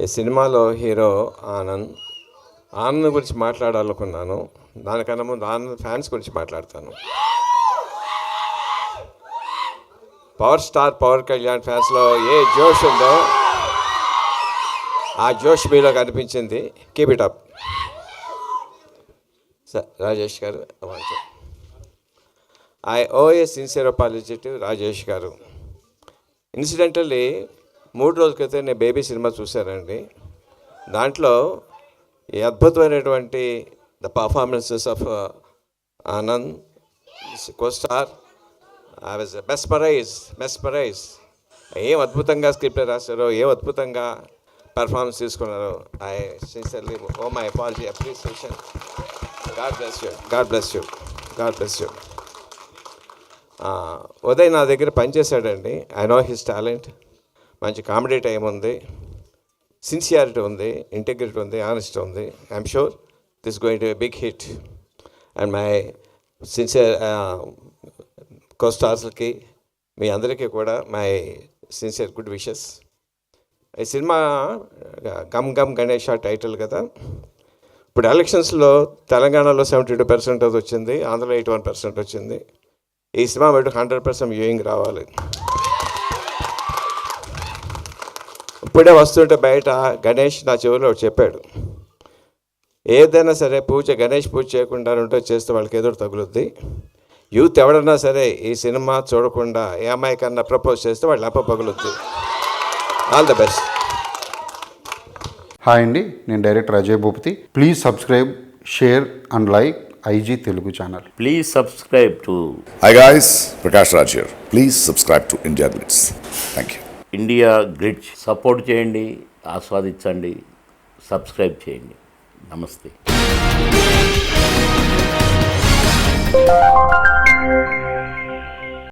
ఈ సినిమాలో హీరో ఆనంద్ గురించి మాట్లాడాలనుకున్నాను. దానికన్నా ముందు ఆనంద్ ఫ్యాన్స్ గురించి మాట్లాడతాను. పవర్ స్టార్ పవన్ కళ్యాణ్ ఫ్యాన్స్లో ఏ జోష్ ఉందో ఆ జోష్ మీలో కనిపించింది. Keep it up sir. Rajesh garu, I owe a sincere apology to Rajesh garu. Incidentally 3 రోజుల క్రితం నేను బేబీ సినిమా చూశానండి. దాంట్లో ఈ అద్భుతమైనటువంటి the performances of Anand costar, I was mesmerised. ఏం అద్భుతంగా స్క్రిప్ట్ రాశారో, ఏం అద్భుతంగా పర్ఫార్మెన్స్ తీసుకున్నారు. I sincerely owe my apology, appreciation. God bless you. Uday నా దగ్గర పనిచేశాడండి. I know his talent. మంచి కామెడీ టైం ఉంది, సిన్సియారిటీ ఉంది, ఇంటెగ్రిటీ ఉంది, ఆనెస్టీ ఉంది. I'm sure this going to be big hit. And my sincere కోస్టార్స్కి మీ అందరికీ కూడా మై సిన్సియర్ గుడ్ విషెస్. ఈ cinema Gam gum Ganesh title కదా. ఇప్పుడు ఎలక్షన్స్లో తెలంగాణలో 72% వచ్చింది, ఆంధ్రలో 81% వచ్చింది. ఈ సినిమా బట్టి 100% వ్యూయింగ్ రావాలి. ఇప్పుడే వస్తుంటే బయట గణేష్ నా చెవిలో చెప్పాడు, ఏదైనా సరే గణేష్ పూజ చేయకుండా ఉంటే చేస్తే వాళ్ళకి ఎదురు తగులుద్ది. యూత్ ఎవడన్నా సరే ఈ సినిమా చూడకుండా ఏ అమ్మాయి కన్నా ప్రపోజ్ చేస్తే వాళ్ళు అప్ప పగులుద్ది. All the best. హాయ్ అండి, నేను director Ajay Bhupathi. Please subscribe, share and like IG Telugu channel. Please subscribe to. Hi guys, Prakash Raj here. Please subscribe to India Glitz. Thank you. India glitz support చేయండి, ఆస్వాదించండి, subscribe చేయండి. నమస్తే.